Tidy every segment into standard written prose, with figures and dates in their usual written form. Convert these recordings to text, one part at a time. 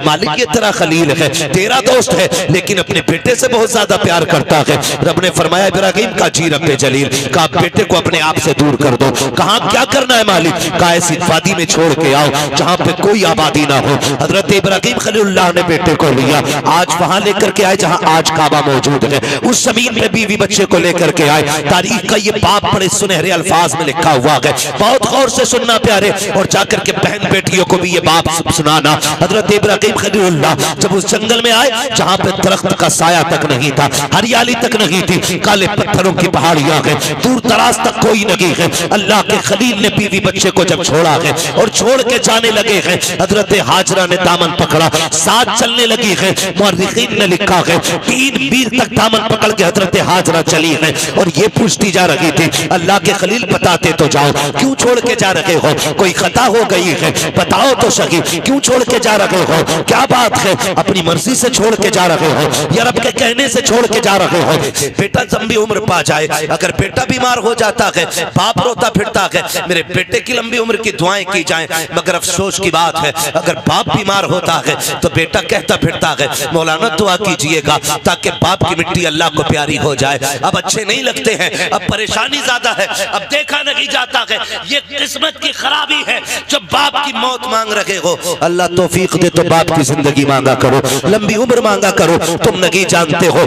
मालिक ये तेरा खलील है, तेरा दोस्त है, लेकिन अपने बेटे से बहुत ज्यादा प्यार करता है। रब ने फरमाया इब्राहिम का जी रब्बे जलील, कहा बेटे को अपने आप से दूर कर दो। कहा क्या करना है मालिक? कहा ऐसी वादी में छोड़ के आओ जहाँ पे कोई आबादी ना हो। हजरत इब्राहिम खलीलुल्लाह ने बेटे को लिया, आज वहां लेकर के आए जहाँ आज काबा मौजूद है, उस जमीन पे बीवी बच्चे को लेकर के आए। तारीख का ये बाप बड़े सुनहरे अल्फाज में लिखा हुआ है, बहुत गौर से सुनना प्यारे, और जाकर के बहन बेटियों को भी ये बाप सुनाना। हजरत इब्राहिम खलीलुल्लाह जब उस जंगल में आए जहाँ पे दरख्त का साया तक नहीं था, हरियाली तक नहीं थी, काले पत्थरों की पहाड़ियां हैं, दूर दराज तक कोई नहीं है। अल्लाह के खलील ने बीवी बच्चे को जब छोड़ा है और छोड़ के जाने लगे हैं, हजरत हाजरा ने दामन पकड़ा, साथ चलने लगी है। मुअर्रिखीन ने लिखा है 3 मील तक दामन पकड़ के हजरत हाजरा चली है और ये पूछती जा रही थी, अल्लाह के खलील बताते तो जाओ, क्यों छोड़ के जा रहे हो? कोई खता हो गई है, बताओ तो सही, क्यों छोड़ के जा रहे हो? क्या बात है? अपनी मर्जी से छोड़ के जा रहे हो या रब के कहने से छोड़ के जा रहे हो? बेटा लंबी उम्र पा जाए, अगर बेटा बीमार हो जाता है, बाप रोता फिरता है, मेरे बेटे की लंबी उम्र की दुआएं की जाएं, मगर अफसोस की बात है अगर बाप बीमार होता है तो बेटा कहता फिरता है मौलाना दुआ कीजिएगा ताकि बाप की मिट्टी अल्लाह को प्यारी हो जाए। अब अच्छे नहीं लगते हैं, अब परेशानी ज्यादा है, अब देखा नहीं जाता है। ये किस्मत की खराबी है जब बाप की मौत मांग रहे हो। अल्लाह तौफीक दे तो बाप की जिंदगी मांगा करो, लंबी उम्र मांगा करो। तुम नहीं जानते हो,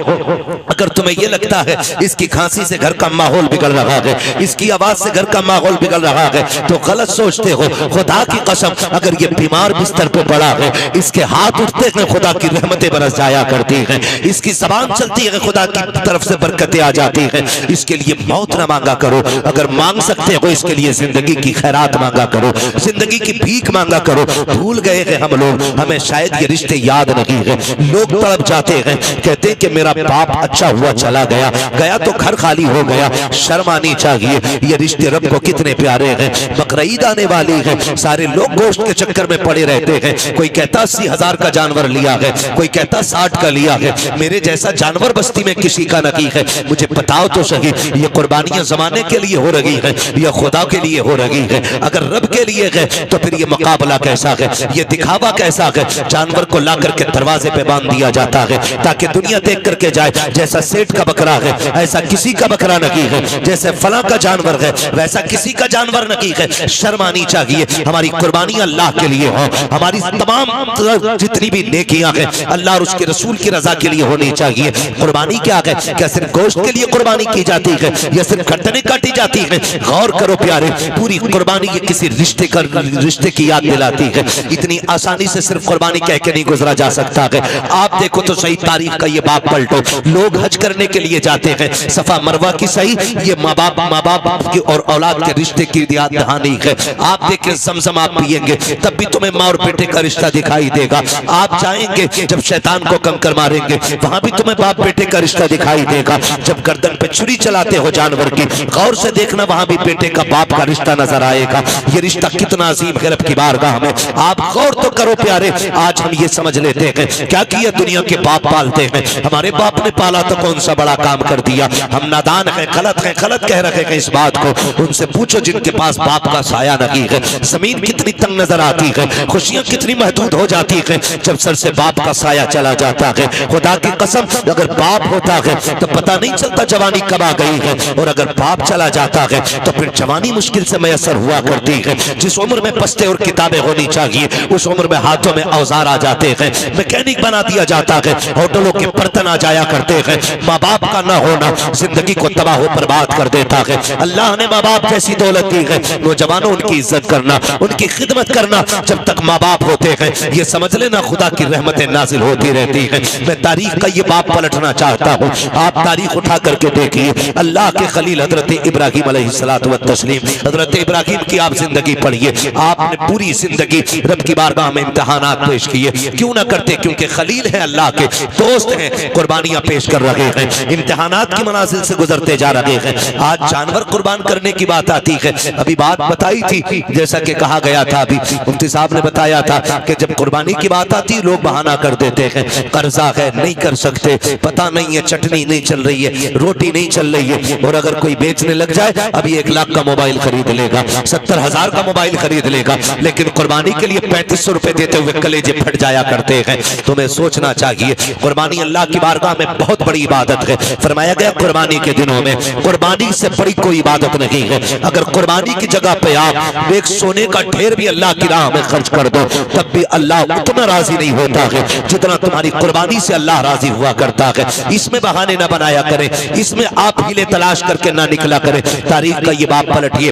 अगर तुम्हें यह लगता है इसकी खांसी से घर का माहौल बिगड़ रहा है, इसकी आवाज से घर का माहौल बिगड़ रहा है, तो गलत सोचते हो। खुदा की कसम अगर ये बीमार बिस्तर पे पड़ा है, इसके हाथ उठते हैं खुदा की रहमतें बरस जाया करती हैं, इसकी जबान चलती है खुदा की तरफ से बरकतें आ जाती हैं। इसके लिए मौत ना मांगा करो, अगर मांग सकते हो इसके लिए जिंदगी की खैरात मांगा करो, जिंदगी की भीख मांगा करो। भूल गए हैं हम लोग, हमें शायद ये रिश्ते याद नहीं है। लोग तड़प जाते हैं, कहते हैं कि मेरा बाप अच्छा हुआ चला गया, गया तो घर खाली हो गया। शर्म आनी चाहिए, ये रिश्ते रब को कितने प्यारे हैं। बकरीद आने वाली है, सारे लोग गोश्त के चक्कर में पड़े रहते हैं। कोई कहता 80,000 का जानवर लिया है, कोई कहता 60 का लिया है। मेरे जैसा जानवर बस्ती में किसी का नहीं है। मुझे बताओ तो सही, ये कुर्बानियां जमाने के लिए हो रही है या खुदा के लिए हो रही है? अगर रब के लिए है तो फिर ये मुकाबला कैसा है, ये दिखावा कैसा है? जानवर को ला करके दरवाजे पे बांध दिया जाता है ताकि दुनिया देख करके जाए जैसा सेठ का बकरा है ऐसा किसी का बकरा नहीं है, जैसे फला का जानवर है वैसा किसी का जानवर नहीं है। शर्म आनी चाहिए। हमारी कुर्बानी अल्लाह के लिए हो, हमारी तमाम जितनी भी नेकियां हैं अल्लाह और उसके रसूल की रजा के लिए होनी चाहिए। कुर्बानी क्या है? क्या सिर्फ गोश्त के लिए कुर्बानी की जाती है या सिर्फ गर्दनें काटी जाती है? गौर करो प्यारे, पूरी कुर्बानी ये किसी रिश्ते की याद दिलाती है। इतनी आसानी से सिर्फ कुर्बानी कह के नहीं गुजरा जा सकता है। आप देखो तो सही, तारीख का ये बाप पलटो, लोग हज करने के लिए जाते हैं, सफा मरवा की सही, ये माँ बाप की और औलाद के रिश्ते की याद दहानी है। आप देखें ज़मज़म आप पिएंगे तब भी तुम्हें माँ और बेटे का रिश्ता दिखाई देगा। आप जाएंगे जब शैतान को कंकर मारेंगे वहां भी तुम्हें बाप बेटे का रिश्ता दिखाई देगा। जब गर्दन पे छुरी चलाते हो जानवर की, गौर से देखना वहां भी बेटे का बाप का रिश्ता नजर आएगा। ये रिश्ता कितना अजीम है रब की बारगाह में। आप गौर तो करो प्यारे, आज हम ये समझ लेते हैं क्या किया दुनिया के बाप पालते हैं, हमारे बाप ने पाला तो कौन सा बड़ा काम कर दिया। हम नादान हैं, गलत कह रहे हैं इस बात को। उनसे पूछो जिनके पास बाप का साया नहीं है, जमीन कितनी तंग नजर आती है, खुशियां कितनी महदूद हो जाती है जब सर से बाप का साया चला जाता है। खुदा की कसम अगर बाप होता है तो पता नहीं चलता जवानी कब आ गई है, और अगर बाप चला जाता है तो फिर जवानी मुश्किल से मैसर हुआ करती है। जिस उम्र में बस्ते और किताबें होनी चाहिए उस उम्र में हाथों में औजार आ जाते हैं, मैकेनिक बना दिया जाता है, होटलों के बर्तन आ जाया करते हैं। माँ बाप का न होना जिंदगी को तबाह बर्बाद कर देता है। अल्लाह ने माँ बाप जैसी दौलत दी है, नौजवानों उनकी इज्जत करना, उनकी खिदमत करना। जब तक माँ बाप होते हैं ये समझ लेना खुदा की रहमतें नाजिल होती रहती है। मैं तारीख का ये बाप पलटना चाहता हूँ, आप तारीख उठा करके देखिए। अल्लाह के खलील हजरत इब्राहिम अलैहिस्सलातु व तस्लीम, हजरत इब्राहिम की आप जिंदगी पढ़िए। आपने पूरी जिंदगी रब की बारगाह में इम्तिहानात पेश किए, क्यों ना करते? क्योंकि खलील है, अल्लाह के दोस्त हैं, कुर्बानियां पेश कर रहे हैं, इम्तिहानात की मनाजिल से गुजरते जा रहे हैं। आज जानवर कुर्बान करने की बात आती है। अभी बात बताई थी, जैसा कि कहा गया था, अभी मुफ्ती साहब ने बताया था कि जब कुर्बानी की बात आती लोग बहाना कर देते हैं, कर्जा है नहीं कर सकते, पता नहीं है चटनी नहीं चल रही है, रोटी नहीं चल रही है। और अगर कोई बेचने लग जाए अभी 1 लाख का मोबाइल खरीद लेगा, 70,000 का मोबाइल खरीद लेगा, लेकिन कुर्बानी के लिए 3500 रुपए देते हुए कलेजे फट जाया करते हैं। तुम्हें सोचना चाहिए कुर्बानी अल्लाह की बारगाह में बहुत बड़ी इबादत है। फरमाया गया कुर्बानी के दिनों में कुर्बानी से बड़ी कोई इबादत नहीं है। अगर कुर्बानी की जगह पे आप एक सोने का ढेर भी अल्लाह की राह में खर्च कर दो तब भी अल्लाह उतना राजी नहीं होता है जितना तुम्हारी कुर्बानी से अल्लाह राजी हुआ करता है। इसमें बहाने ना बनाया करें, इसमें आप हीले तलाश करके ना निकला करें। तारीख का ये बाप पलटिए,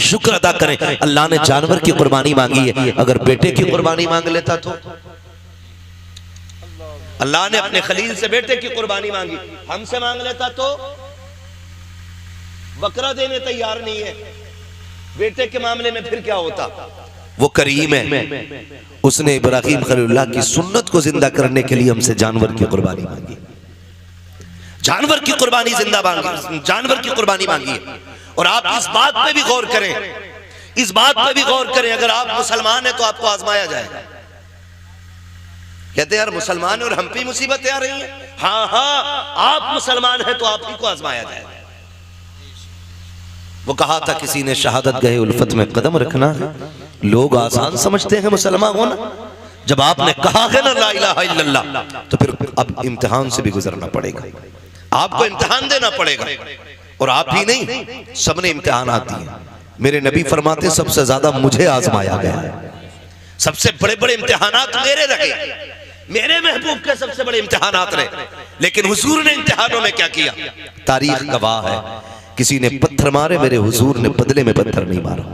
शुक्र अदा करें अल्लाह ने जानवर की कुर्बानी मांगी है। अगर बेटे की कुर्बानी मांग लेता तो अल्लाह ने अपने खलील से बेटे की कुर्बानी मांगी, हमसे मांग लेता तो बकरा देने तैयार नहीं है। बेटे के मामले में फिर क्या होता? वो करीम है, उसने इब्राहिम खलीलुल्लाह की सुन्नत को जिंदा करने के लिए हमसे जानवर की कुर्बानी मांगी। जानवर की कुर्बानी जिंदा मांगी, जानवर की कुर्बानी मांगी है। और आप इस बात पे भी गौर करें, इस बात पे भी गौर करें, अगर आप मुसलमान हैं तो आपको आजमाया जाएगा। कहते यार मुसलमान और हम पे मुसीबतें आ रही हैं। हाँ हाँ, आप मुसलमान हैं तो आप ही को आजमाया जाएगा। वो कहा था किसी ने शहादत गए उल्फत में कदम रखना है। लोग आसान समझते हैं मुसलमान होना, जब आपने कहा है ना ला इलाहा इल्लल्लाह तो फिर अब इम्तिहान से भी गुजरना पड़ेगा, आपको इम्तिहान देना पड़ेगा। और आप ही नहीं, सबने इम्तिहान आती है। मेरे नबी फरमाते सबसे ज्यादा मुझे आजमाया गया है, सबसे बड़े बड़े इम्तिहानात मेरे रहे, मेरे महबूब के सबसे बड़े इम्तिहानात रहे। लेकिन हुजूर ने इम्तिहानों में क्या किया? तारीख गवाह है, किसी ने पत्थर मारे, मेरे हुजूर ने बदले में पत्थर नहीं मारा।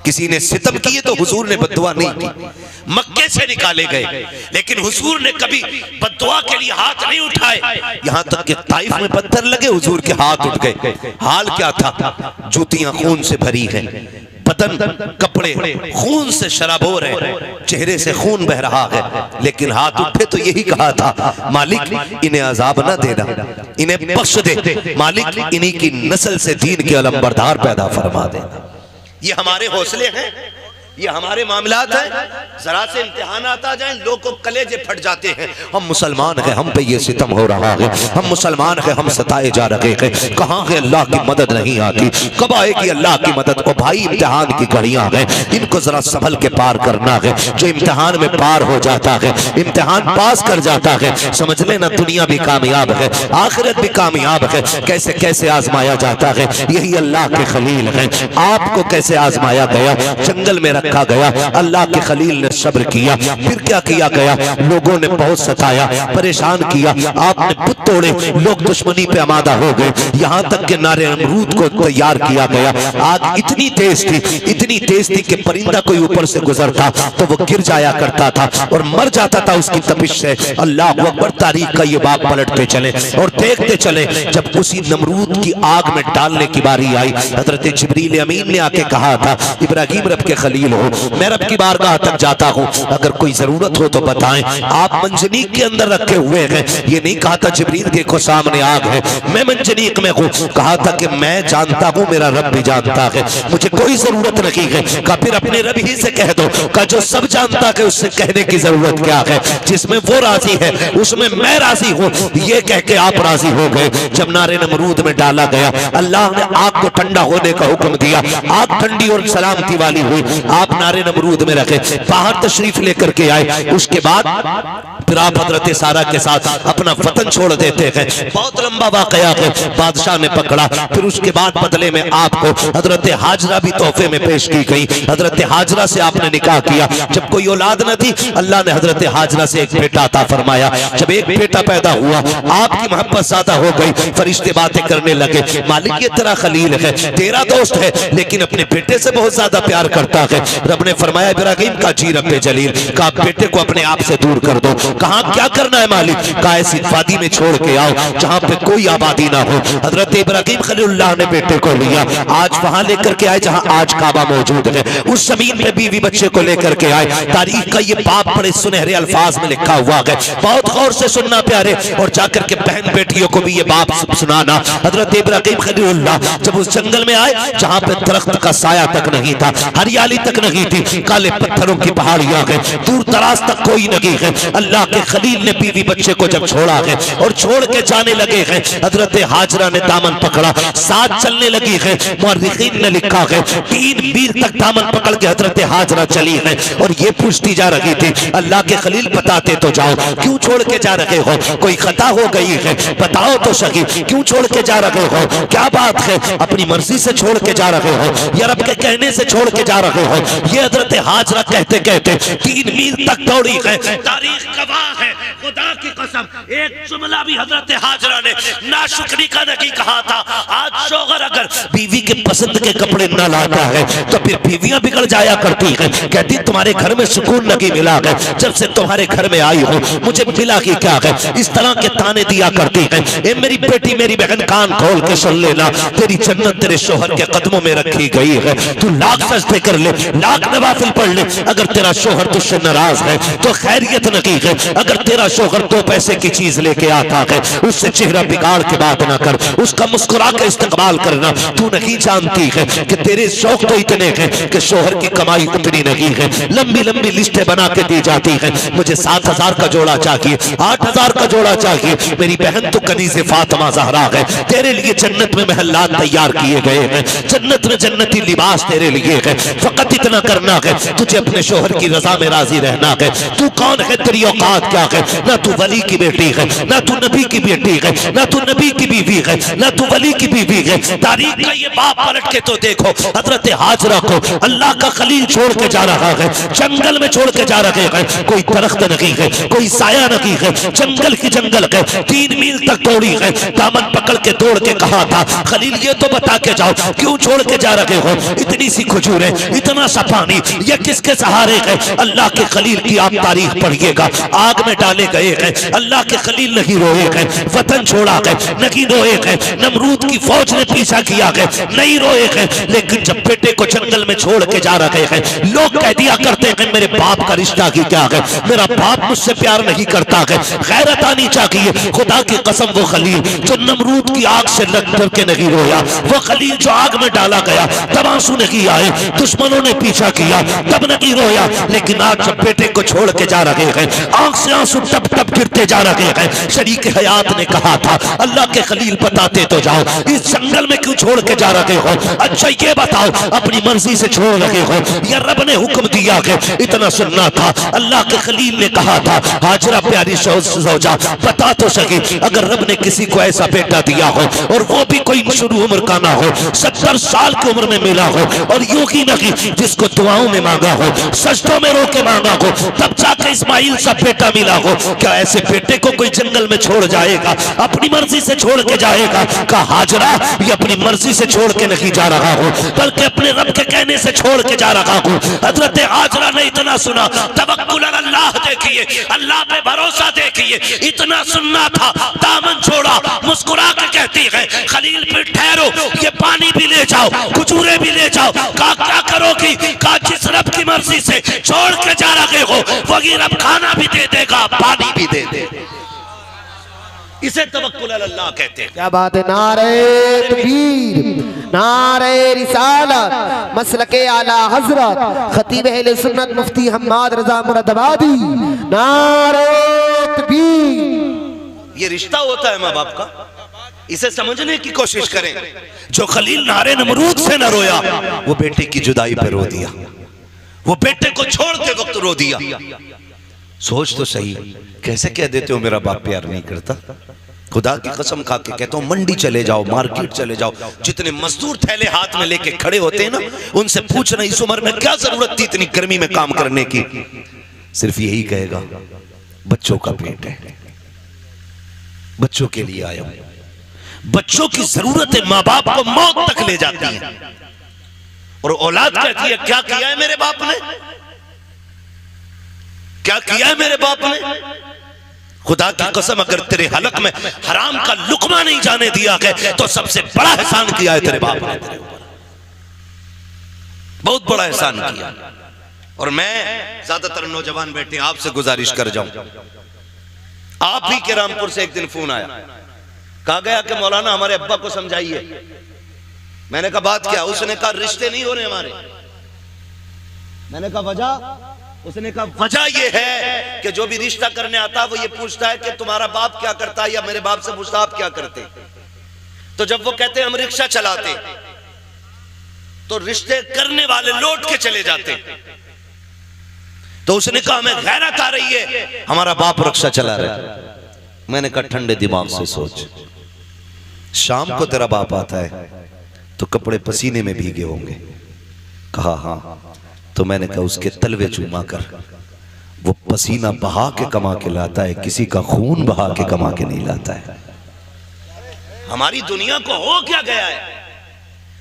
किसी ने सितम किए तो हुजूर ने बद्दुआ नहीं की। मक्के से निकाले गए लेकिन हुजूर ने कभी बद्दुआ के लिए हाथ नहीं उठाए। यहां तक कि ताइफ में पत्थर लगे, हुजूर के हाथ उठ गए। हाल क्या था? जूतियां खून से भरी हैं, बदन कपड़े खून से शराबोर है, चेहरे से खून बह रहा है, लेकिन हाथ उठे तो यही कहा था मालिक इन्हें अजाब ना देना, इन्हें बख्श दे मालिक, इन्हीं की नस्ल से दीन के अलंबरदार पैदा फरमा देना। ये हमारे हौसले हैं, ये हमारे मामलात हैं। जरा से इम्तिहान आता जाए लोग को कलेजे फट जाते हैं। हम मुसलमान हैं, हम पे ये सितम हो रहा है, हम मुसलमान हैं, हम सताए जा रहे हैं। कहाँ है अल्लाह की मदद नहीं आती? कब आएगी अल्लाह की मदद? ओ भाई इम्तिहान की घड़ियां हैं, इनको जरा संभल के पार करना है। जो इम्तिहान में पार हो जाता है, इम्तिहान पास कर जाता है, समझ लेना दुनिया भी कामयाब है, आखिरत भी कामयाब है। कैसे कैसे आजमाया जाता है, यही अल्लाह के खलील है। आपको कैसे आजमाया गया? जंगल में रखा गया, अल्लाह के खलील ने सब्र किया। फिर क्या किया गया? लोगों ने बहुत सताया, परेशान किया, आपने बुत तोड़े, लोग दुश्मनी पे आमादा हो गए। यहां तक के नारे नमरूद को तैयार किया गया। आग इतनी तेज थी, इतनी तेज थी कि परिंदा कोई ऊपर से गुजरता तो वो गिर जाया करता था और मर जाता था उसकी तपिश से। अल्लाह अकबर, तारीख का ये बाप पलटते चले और देखते चले। जब उसी नमरूद की आग में डालने की बारी आई, हजरत जिब्रील अमीन ने आके कहा था इब्राहिम रब के खलील हो, मैं रब की बारगाह तक जाता हूँ, अगर कोई जरूरत हो तो बताएं। आप मंजनीक के अंदर रखे हुए हैं, ये नहीं कहा था जिब्रील देखो सामने आग है, मैं मंजनीक में हूँ। कहा था कि मैं जानता हूँ, मेरा रब भी जानता है, मुझे कोई जरूरत नहीं है। कहा फिर अपने रब ही से कह दो। कहा जो सब जानता है उससे कहने की जरूरत क्या है? जिसमें वो राजी है उसमें मैं राजी हूँ, ये कह के आप राजी हो गए। जब नारे नमरूद में डाला गया, अल्लाह ने आग को ठंडा होने का हुक्म दिया, आग ठंडी और सलामती वाली हुई। आप नारे नमरूद में रखे, बाहर तशरीफ लेकर के आए। उसके बाद फिर आप हजरत सारा के साथ अपना वतन छोड़ देते हैं। बहुत लंबा वाकया है, बादशाह ने पकड़ा। फिर उसके बाद बदले में आपको हजरत हाजरा भी तोहफे में पेश की गई। हजरत हाजरा से आपने निकाह किया। जब कोई औलाद न थी, अल्लाह ने हजरत हाजरा से एक बेटा अता फरमाया। जब एक बेटा पैदा हुआ, आपकी मोहब्बत ज्यादा हो गई, फरिश्ते बातें करने लगे, मालिक ये तेरा खलील है, तेरा दोस्त है, लेकिन अपने बेटे से बहुत ज्यादा प्यार करता है। रब ने फरमाया इब्राहिम का जी रब्बे जलील, का बेटे को अपने आप से दूर कर दो। कहा क्या करना है मालिक? का ऐसी वादी में छोड़ के आओ जहां पे कोई आबादी ना हो। हजरत इब्राहिम खलीलुल्लाह ने बेटे को लिया, आज वहां लेकर के आए जहां आज काबा मौजूद है। उस जमीन पे बीवी बच्चे को लेकर के आए। तारीख का ये बाप बड़े सुनहरे अल्फाज में लिखा हुआ है, बहुत गौर से सुनना प्यारे, और जाकर के बहन बेटियों को भी ये बाप सुनाना। हजरत इब्राहिम खलीलुल्लाह जब उस जंगल में आए जहां पे दरख्त का साया तक नहीं था, हरियाली तक नहीं थी, काले पत्थरों की पहाड़ियां है, दूर दराज तक कोई नहीं है। अल्लाह के खलील ने बीवी बच्चे को जब छोड़ा है और छोड़ के जाने लगे हैं, हजरत हाजरा ने दामन पकड़ा, साथ चलने लगी है। मुअर्रिखीन ने लिखा है 3 मील तक दामन पकड़ के हजरत हाजरा चली है और ये पूछती जा रही थी, अल्लाह के खलील बताते तो जाओ, क्यों छोड़ के जा रहे हो? कोई खता हो गई है, बताओ तो सही, क्यों छोड़ के जा रहे हो? क्या बात है? अपनी मर्जी से छोड़ के जा रहे हो या रब के कहने से छोड़ के जा रहे हो? ये हजरत हाजरा कहते कहते 3 मील तक दौड़ी है। तारीख गवाह है, खुदा की कसम, एक जुमला भी हजरत हाजरा ने नाशुक्री का नहीं कहा था। आज शौहर अगर बीवी के पसंद के कपड़े न लाता है तो फिर बीवियां बिगड़ जाया करती हैं। कहती तुम्हारे घर में सुकून नहीं मिला है, जब से तुम्हारे घर में आई हो मुझे मिला ही क्या है? इस तरह के ताने दिया करती है। ए मेरी बेटी, मेरी बहन, कान खोल के सुन लेना, तेरी जन्नत तेरे शौहर के कदमों में रखी गई है। तू लाख सजदे कर ले, लाख नवाफिल पढ़ ले, अगर तेरा शौहर तुझसे नाराज है तो खैरियत नहीं है। अगर तेरा शौहर 2 पैसे की चीज लेके आता है, उससे चेहरा बिगाड़ के बात ना कर, उसका मुस्कुरा के इस्तेमाल करना। तू नहीं जानती है कि तेरे शौक तो इतने हैं कि शौहर की कमाई उतनी नहीं है। लंबी लंबी लिस्टें बना के दी जाती है, मुझे 7,000 का जोड़ा चाहिए, 8,000 का जोड़ा चाहिए। मेरी बहन तो कनीज़े फातिमा ज़हरा है, तेरे लिए जन्नत में महल्लात तैयार किए गए हैं, जन्नत में जन्नती लिबास तेरे लिए है। फकत इतना करना है, तुझे अपने शौहर की रजा में राजी रहना है। तू कौन है? तेरी औकात क्या है? ना तू वली की बेटी है, ना तू नबी की बेटी है, ना तू नबी की बीवी है, ना तू वली की बीवी है। तारीख का ये बाप पलट के तो देखो, हजरत हाजरा को अल्लाह का खलील छोड़ के जा रहा है, जंगल में छोड़ के जा रहे हैं। कोई दरख्त नहीं है, कोई साया नहीं है, जंगल की जंगल है। 3 मील तक दौड़ी है, दामन पकड़ के दौड़ के कहा था, खलील ये तो बता के जाओ, क्यों छोड़ के जा रहे हो? इतनी सी खजूरें, इतना सा पानी, ये किसके सहारे है? अल्लाह के खलील की आप तारीख पढ़िएगा। आग में डाले गए हैं, अल्लाह के खलील नहीं रोए हैं, वतन छोड़ा है नहीं रोए हैं, नमरूद की फौज ने पीछा किया है नहीं रोए हैं। लेकिन जब बेटे को जंगल में छोड़ के जा रहे हैं, लोग कह दिया करते हैं मेरे बाप का रिश्ता की क्या है, मेरा बाप मुझसे प्यार नहीं करता है। गैरत आनी चाहिए। खुदा की कसम, वो खलील जो नमरूद की आग से लग डर के नहीं रोया, वो खलील जो आग में डाला गया तब आंसू नहीं आए, दुश्मनों ने पीछा किया तब नहीं रोया। लेकिन आज जब बेटे को छोड़ के जा रहे हैं, आंख से आंसू टप टप गिरते जा रहे हैं। शरीक हयात ने कहा था, अल्लाह के खलील बताते तो जाओ, इस जंगल में क्यों छोड़ के जा रहे हो? अच्छा ये बताओ, अपनी मर्जी से छोड़ रहे हो या रब ने हुक्म दिया है? इतना सुनना था। अल्लाह के खलील ने कहा था, हाजरा प्यारी सौजा बता तो सके, अगर रब ने किसी को ऐसा बेटा दिया हो और वो भी कोई शुरू उम्र का ना हो, 70 साल की उम्र में मिला हो, और यूं ही नहीं जिसको दुआओं में मांगा हो, सजदों में रो के मांगा हो, तब जाके इस्माइल सा बेटा मिला हो, क्या ऐसे बेटे को कोई जंगल में छोड़ जाएगा? अपनी मर्जी से छोड़ के जाएगा? कहा हाजरा ये अपनी मर्जी से छोड़ के नहीं जा रहा हूं, बल्कि अपने रब के कहने से छोड़ के जा रहा हूं। हजरत हाजरा ने इतना सुना, तवक्कुल अल्लाह देखिए, अल्लाह पे भरोसा देखिए, इतना सुनना था, दामन छोड़ा, मुस्कुरा के कहती है, खलील पे ठहरो, ये पानी भी ले जाओ, खजूरें भी ले जाओ। कहा क्या करोगी? कहा जिस रब की मर्जी से छोड़ के जा रहे हो वही रब खाना भी दे देगा, पानी भी दे देगा। इसे तवक्कुल अल्लाह कहते हैं। क्या बात है। नारे तकबीर, नारे रिसालत, मसलके आला हजरत खतीब अहले सुन्नत मुफ्ती हम्माद रजा मुरादाबादी, नारे तकबीर। ये रिश्ता होता है माँ बाप का, इसे समझने की कोशिश करें। जो खलील नारे नमरूद से न रोया, वो बेटे की जुदाई पे रो दिया, वो बेटे को छोड़ते वक्त रो दिया। सोच तो सही, कैसे कह देते हो मेरा बाप प्यार नहीं करता? खुदा की कसम खा के कहता हूं, मंडी चले जाओ, मार्केट चले जाओ, जितने मजदूर थैले हाथ में लेके खड़े होते हैं ना, उनसे पूछना इस उम्र में क्या जरूरत थी इतनी गर्मी में काम करने की? सिर्फ यही कहेगा, बच्चों का पेट है, बच्चों के लिए आया हूं। बच्चों की जरूरतें माँ बाप को मौत तक ले जाती है, और औलाद कहती है क्या किया है मेरे बाप ने, क्या किया है मेरे बाप ने? खुदा की कसम, अगर तेरे हलक में हराम का लुकमा नहीं जाने दिया है तो सबसे बड़ा एहसान किया है तेरे बाप ने तेरे ऊपर, बहुत बड़ा एहसान किया। और मैं ज्यादातर नौजवान बेटे आपसे गुजारिश कर जाऊं, आप ही के रामपुर से एक दिन फोन आया, कहा गया कि मौलाना हमारे अब्बा को समझाइए। मैंने कहा बात क्या? उसने कहा रिश्ते नहीं हो रहे हमारे। मैंने कहा वजह? उसने कहा वजह यह है कि जो भी रिश्ता करने आता है वो ये पूछता है कि तुम्हारा बाप क्या करता है, या मेरे बाप से पूछता आप क्या करते। तो जब वो कहते हैं हम रिक्शा चलाते, तो रिश्ते करने वाले लौट के चले जाते। तो उसने कहा हमें गैरत आ रही है, हमारा बाप रिक्शा चला रहा है। मैंने कहा ठंडे दिमाग से सोच, शाम को तेरा बाप आता है तो कपड़े पसीने में भीगे होंगे। कहा हाँ। तो मैंने कहा उसके तलवे चूमा कर, वो पसीना बहा के कमा के लाता है, किसी का खून बहा के कमा के नहीं लाता है। हमारी दुनिया को हो क्या गया है,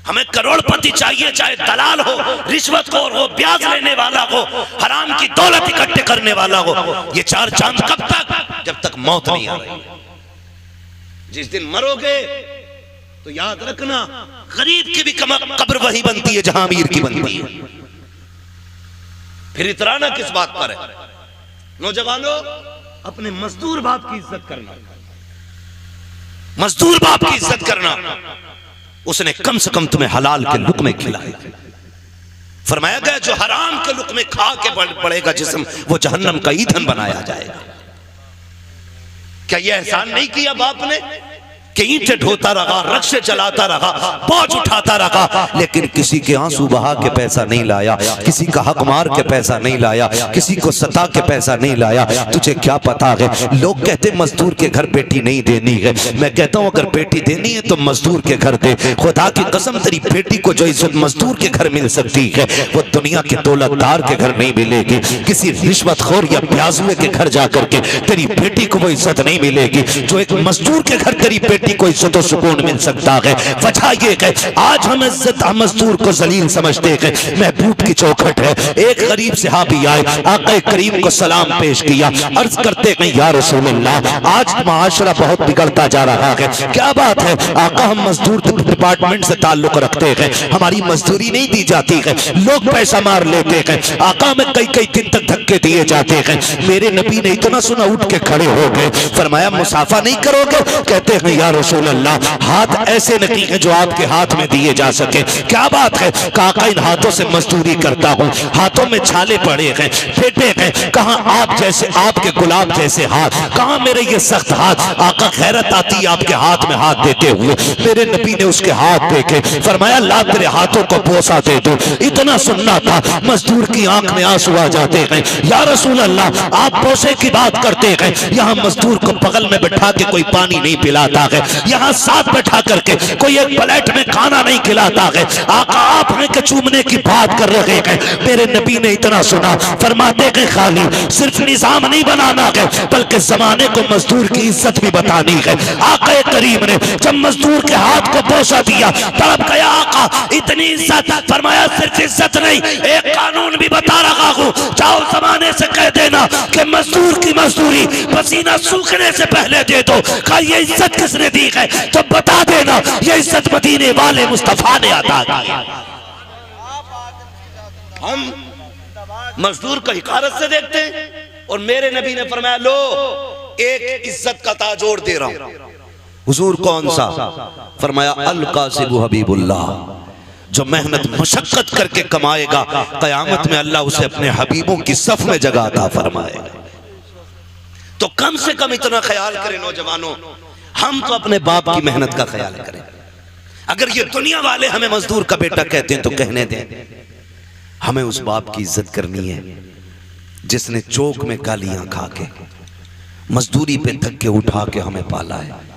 हमें करोड़पति चाहिए, चाहे दलाल हो, रिश्वतखोर हो, ब्याज लेने वाला हो, हराम की दौलत इकट्ठे करने वाला हो। ये चार चांद कब तक? जब तक मौत नहीं आ रही। जिस दिन मरोगे तो याद रखना गरीब की भी कब्र वही बनती है जहां अमीर की बनती है। फिर इतराना किस बात पर है? नौजवानों, अपने मजदूर बाप की इज्जत करना, मजदूर बाप की इज्जत करना। उसने कम से कम तुम्हें हलाल के लुक़्मे खिलाए। फरमाया गया जो हराम के लुक़्मे खा के बढ़ेगा जिस्म, वो जहन्नम का ईंधन बनाया जाएगा। क्या यह एहसान नहीं किया बाप ने कि ईंटें ढोता रहा, रक्शे चलाता रहा, बोझ उठाता रहा, लेकिन किसी के आंसू बहा के पैसा नहीं लाया, किसी का हक मार के पैसा नहीं लाया, किसी को सता के पैसा नहीं लाया। तुझे क्या पता है, लोग कहते मजदूर के घर बेटी नहीं देनी है। मैं कहता हूं अगर बेटी देनी है तो मजदूर के घर दे। खुदा की कसम तेरी बेटी को जो इज्जत मजदूर के घर मिल सकती है वो दुनिया के दौलतदार के घर नहीं मिलेगी। किसी रिश्वतखोर या प्याजुए के घर जाकर के तेरी बेटी को वो इज्जत नहीं मिलेगी जो एक मजदूर के घर तेरी बेटी को इज्जत और सुकून मिल सकता है। वजह ये है आज हम इज्जत मजदूर को जलील समझते हैं। महबूब की चौखट है। एक गरीब सहाबी आए, आका करीम को सलाम पेश किया, अर्ज करते हैं या रसूल अल्लाह आज माशरा बहुत बिगड़ता जा रहा है, क्या बात है? आका हम मजदूर डिपार्टमेंट से ताल्लुक रखते हैं, हमारी मजदूरी नहीं दी जाती है, लोग पैसा मार लेते हैं, आका में कई कई दिन तक धक्के दिए जाते हैं। मेरे नबी ने इतना सुना उठ के खड़े हो गए, फरमाया मुसाफा नहीं करोगे? कहते हैं या रसूल अल्लाह हाथ ऐसे नहीं है जो आपके हाथ में दिए जा सके। क्या बात है? काका इन हाथों से मजदूरी करता हूँ, हाथों में छाले पड़े हैं, फेटे हैं, कहाँ आप जैसे आपके गुलाब जैसे हाथ, कहाँ मेरे ये सख्त हाथ। आका खैरत आती है आपके हाथ में हाथ देते हुए। मेरे नबी ने उसके हाथ देखे, फरमाया ला तेरे हाथों को बोसा दे दो। इतना सुनना था, मजदूर की आंख में आंसू आ जाते हैं। या रसूल अल्लाह आप बोसे की बात करते हैं, यहाँ मजदूर को बगल में बैठा के कोई पानी नहीं पिलाता है, यहाँ साथ बैठा करके कोई एक प्लेट में खाना नहीं खिलाता है। आका आप हैं कि चूमने की बात कर रहे हैं। मेरे नबी ने इतना सुना, फरमाते हैं खाली सिर्फ निजाम नहीं बनाना है बल्कि जमाने को मजदूर की इज्जत भी बतानी है। आका करीम ने जब मजदूर के हाथ को बोसा दिया तड़प गया आका, इतनी इज्जत। फरमाया सिर्फ इज्जत नहीं, एक कानून भी बता रहा हूँ, जाओ जमाने से कह देना कि मजदूर की मजदूरी पसीना सूखने से पहले दे दो। कहा ये इज्जत किसने दी है? तो बता देना ये इज्जत मदीने वाले मुस्तफा ने अता की। हम मजदूर को हिकारत से देखते हैं और मेरे नबी ने फरमाया लो एक इज्जत का ताजोड़ दे रहा हूं। हुजूर कौन सा? फरमाया अल कासिबु हबीबुल्लाह, जो मेहनत मशक्कत करके कमाएगा कयामत में अल्लाह उसे अपने हबीबों की सफ में जगह अता फरमाएगा। तो कम से कम इतना ख्याल करें नौजवानों, हम तो अपने बाप की मेहनत का ख्याल करें। अगर ये दुनिया वाले हमें मजदूर का बेटा कहते हैं तो कहने दें, हमें उस बाप की इज्जत करनी है जिसने चौक में गालियां खा के मजदूरी पे धक्के उठा के हमें पाला है।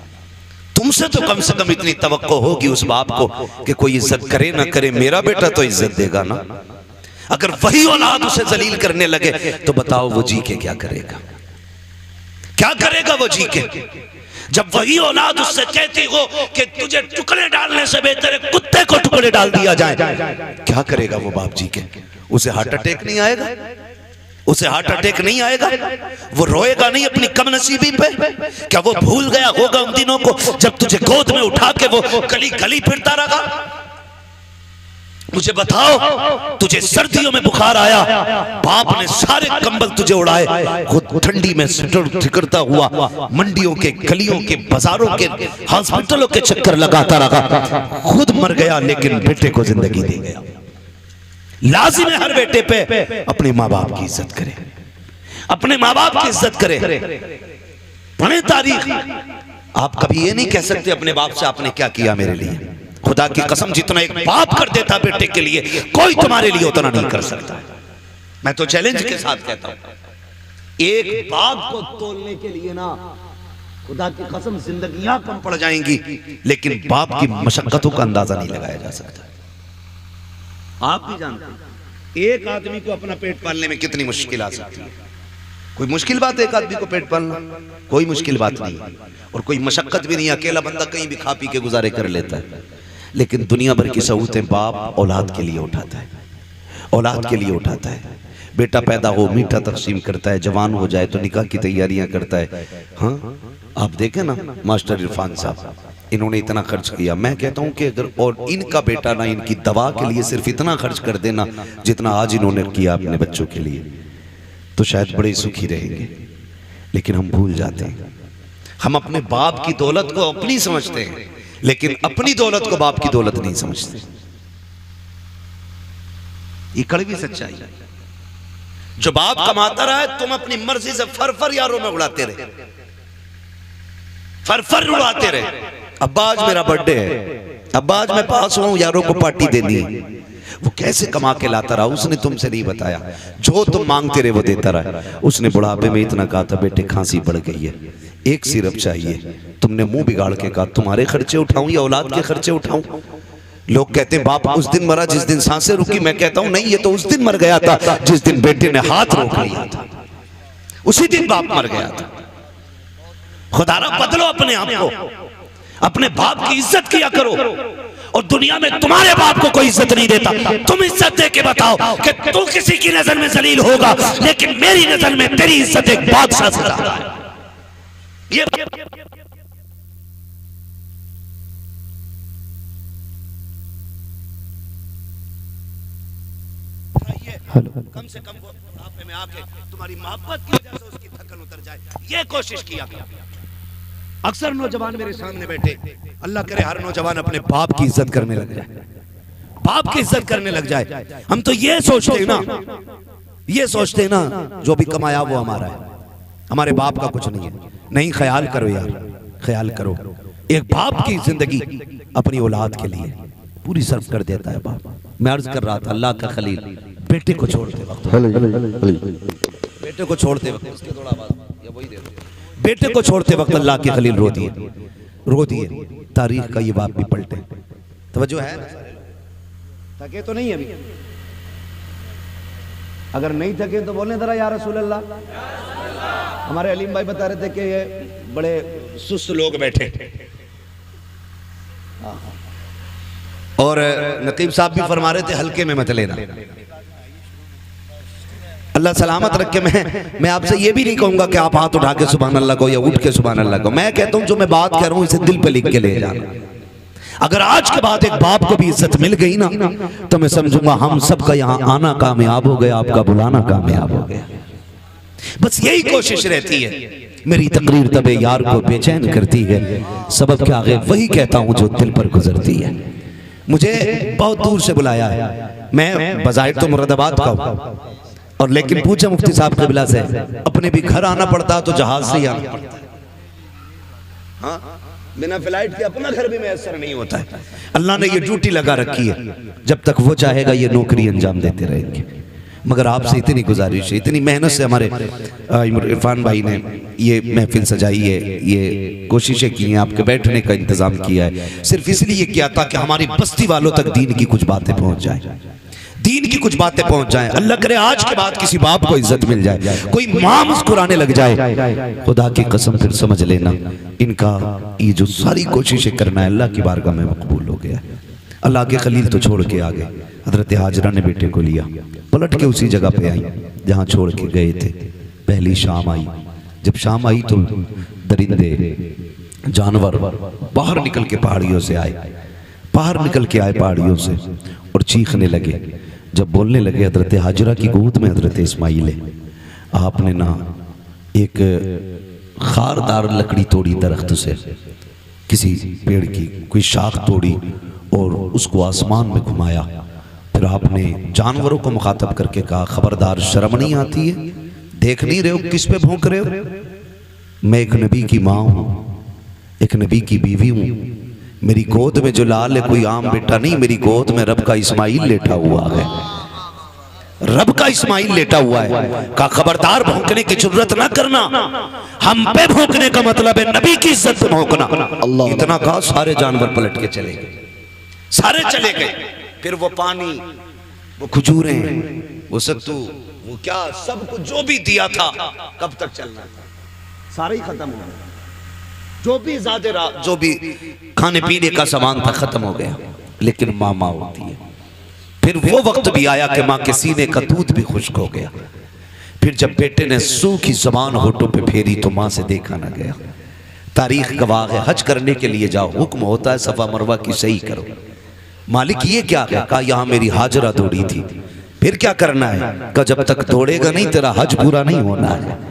तुमसे तो कम से कम इतनी तवक्को होगी उस बाप को कि कोई इज्जत करे ना करे, मेरा बेटा तो इज्जत देगा ना। अगर वही औलाद उसे जलील करने लगे तो बताओ वो जी के क्या करेगा? क्या करेगा वो जी के? जब वही औलाद उससे कहती हो कि तुझे टुकड़े डालने से बेहतर है कुत्ते को टुकड़े डाल दिया जाए, क्या करेगा वो बाप जी के? उसे हार्ट अटैक नहीं आएगा? उसे हार्ट अटैक नहीं आएगा? वो रोएगा नहीं अपनी कमनसीबी पे? क्या वो भूल गया होगा उन दिनों को जब तुझे गोद में उठा के वो गली गली फिरता रहा? मुझे बताओ, तुझे सर्दियों में बुखार आया, बाप ने सारे कंबल तुझे उड़ाए, खुद ठंडी में ठिकरता हुआ मंडियों के, गलियों के, बाजारों के, हॉस्पिटलों के चक्कर लगाता रहा, खुद मर गया लेकिन बेटे को जिंदगी दे गया। लाजिम है हर बेटे पे अपने माँ बाप की इज्जत करे, अपने माँ बाप की इज्जत करे। पढ़े तारीख, आप कभी ये नहीं कह सकते अपने बाप से आपने क्या किया मेरे लिए। खुदा की कसम जितना एक बाप कर देता बेटे के लिए, कोई तुम्हारे लिए उतना नहीं कर सकता। मैं तो चैलेंज के साथ कहता हूं, एक बाप को तोलने के लिए ना खुदा की कसम जिंदगियां कम पड़ जाएंगी, लेकिन बाप की मशक्कतों का अंदाजा नहीं लगाया जा सकता। आप भी जानते हैं एक आदमी को अपना पेट पालने में कितनी मुश्किल आ सकती है। कोई मुश्किल बात है एक आदमी को पेट पालना? कोई मुश्किल बात नहीं, और कोई मशक्कत भी नहीं। अकेला बंदा कहीं भी खा पी के गुजारे कर लेता है, लेकिन दुनिया भर की सहूलतें बाप औलाद के लिए उठाता है, औलाद के लिए उठाता है। बेटा पैदा हो मीठा तकसीम करता है, जवान हो जाए तो निकाह की तैयारियां करता है। हाँ, आप देखें ना मास्टर इरफान साहब, इन्होंने इतना खर्च किया। मैं कहता हूं कि अगर और इनका बेटा ना इनकी दवा के लिए सिर्फ इतना खर्च कर देना जितना आज इन्होंने किया अपने बच्चों के लिए, तो शायद बड़े सुखी रहेंगे। लेकिन हम भूल जाते हैं, हम अपने बाप की दौलत को अपनी समझते हैं, लेकिन अपनी दौलत को बाप की दौलत नहीं समझते। ये कड़वी सच्चाई है। जो बाप कमाता रहा है, तुम अपनी मर्जी से फर यारों में उड़ाते रहे, फर उड़ाते रहे। अब्बा आज मेरा बर्थडे है, अब्बा आज मैं पास हुआ हूं, यारों को पार्टी देनी है। वो कैसे कमा के लाता रहा उसने तुमसे नहीं बताया। जो तुम मांगते रहे वो देता रहा। उसने बुढ़ापे में इतना कहा था, बेटे खांसी बढ़ गई है, एक सिरप चाहिए। तुमने मुंह बिगाड़ के कहा, तुम्हारे खर्चे उठाऊं या औलाद के खर्चे उठाऊं? लोग कहते हैं बाप उस दिन मरा जिस दिन सांसें रुकी। मैं कहता हूं नहीं, ये तो उस दिन मर गया था जिस दिन बेटे ने हाथ रोक लिया था, उसी दिन बाप मर गया था। खुदारा बदलो अपने आप को, अपने बाप की इज्जत किया करो। और दुनिया में तुम्हारे बाप को कोई इज्जत नहीं देता, तुम इज्जत दे के बताओ कि तू किसी की नजर में जलील होगा, लेकिन मेरी नजर में तेरी इज्जत एक बादशाह से ज्यादा है। ये कम से कम बुढ़ापे में आके तुम्हारी मोहब्बत की वजह से उसकी थकन उतर जाए, ये कोशिश किया गया। अक्सर नौजवान मेरे सामने बैठे, अल्लाह करे हर नौजवान अपने बाप की इज्जत करने लग जाए, बाप की इज्जत करने लग जाए। हम तो ये सोचते हैं ना, ये सोचते हैं ना जो भी कमाया वो हमारा है, हमारे बाप का कुछ नहीं है। नहीं, ख्याल करो यार, ख्याल करो। एक बाप की जिंदगी अपनी औलाद के लिए पूरी सर्व कर देता है बाप। मैं अर्ज कर रहा था, अल्लाह का खलील बेटे को छोड़ते वक्त, बेटे को छोड़ते वक्त, उसके थोड़ा आवाज या वही दे दो। बेटे को छोड़ते वक्त अल्लाह के खलील रो दिए, रो दिए। तारीख का ये बाप भी पलटे। तवज्जो है? थके तो नहीं अभी? अगर नहीं थके तो बोलने जरा या रसूल अल्लाह। हमारे अलीम भाई बता रहे थे कि ये बड़े सुस्त लोग बैठे, और नकीब साहब भी फरमा रहे थे हल्के में मत लेना। अल्लाह सलामत रखे। मैं आपसे ये भी नहीं कहूंगा कि आप हाथ उठा के सुभान अल्लाह को या उठ के सुभान अल्लाह को। मैं कहता हूं जो मैं बात कह रहा हूं इसे दिल पे लिख के ले जाना। अगर आज के बाद एक बाप को भी इज्जत मिल गई ना, तो मैं समझूंगा हम सबका यहाँ आना कामयाब हो गया, आपका बुलाना कामयाब हो गया। बस यही कोशिश रहती है। मेरी तकरीर तबे यार को बेचैन करती है, सबब के आगे वही कहता हूं जो दिल पर गुजरती है। मुझे बहुत दूर से बुलाया है, मैं बज़ाहिर तो मुरादाबाद का हूं, और लेकिन पूछा मुफ्ती साहब क़िबला से, अपने भी घर आना पड़ता तो जहाज से ही आना पड़ता। हाँ, बिना फ्लाइट के अपना घर भी मैसर नहीं होता है। अल्लाह ने ये ड्यूटी लगा रखी है, जब तक वो चाहेगा ये नौकरी अंजाम देते रहेंगे। मगर आपसे इतनी गुजारिश है, इतनी मेहनत से हमारे इरफान भाई ने ये महफिल सजाई है, ये कोशिशें की हैं, आपके बैठने का इंतजाम किया है, सिर्फ इसलिए किया था कि हमारी बस्ती वालों तक दीन की कुछ बातें पहुंच जाए, दीन की कुछ बातें पहुंच जाए। अल्लाह करे आज के बाद किसी बाप को इज्जत मिल जाए, कोई मां मुस्कुराने लग जाए, खुदा की कसम फिर समझ लेना इनका ये जो सारी कोशिशें करना है अल्लाह की बारगाह में मकबूल हो गया। अल्लाह के खलील तो छोड़ के आ गए, हजरत हाजरा ने बेटे को लिया, पलट के उसी जगह पे आई जहाँ छोड़ के गए थे। पहली शाम आई, जब शाम आई तो दरिंदे जानवर बाहर निकल के पहाड़ियों से आए, बाहर निकल के आए पहाड़ियों से और चीखने लगे। जब बोलने लगे, हजरत हाजरा की गोद में हजरत इस्माइल है, आपने ना एक खारदार लकड़ी तोड़ी दरख्त से, किसी पेड़ की कोई शाख तोड़ी और उसको आसमान में घुमाया, फिर फिर आपने जानवरों को मुखातब करके कहा, खबरदार, शर्म नहीं आती है? देख नहीं रहे हो किस पे भौंक रहे हो? मैं एक नबी की माँ हूँ, एक नबी की बीवी हूँ। मेरी गोद में जो लाल है कोई आम बेटा नहीं, मेरी गोद में रब का इस्माइल लेटा हुआ है, रब का इस्माइल लेटा हुआ है। का खबरदार, भौंकने की जरूरत ना करना, हम पे भौंकने का मतलब है नबी की इज्जत पे भौंकना। इतना कहा, सारे जानवर पलट के चले गए, सारे चले गए। फिर वो पानी, वो खजूरें, वो सत्तू, वो क्या सब कुछ जो भी दिया था, कब तक चलना था, सारा ही खत्म हो गया। जो भी ज्यादा जो भी खाने पीने का सामान था खत्म हो गया। लेकिन माँ होती है। फिर वो वक्त भी आया कि माँ के सीने का दूध भी खुश्क हो गया। फिर जब बेटे ने सूखी जबान होठों पे फेरी तो माँ से देखा ना गया। तारीख गवाह है, हज करने के लिए जाओ, हुक्म होता है सफा मरवा की सही करो। मालिक ये क्या है? कहा यहाँ मेरी हाजरा दौड़ी थी। फिर क्या करना है? कहा जब तक दौड़ेगा नहीं तेरा हज पूरा नहीं होना है,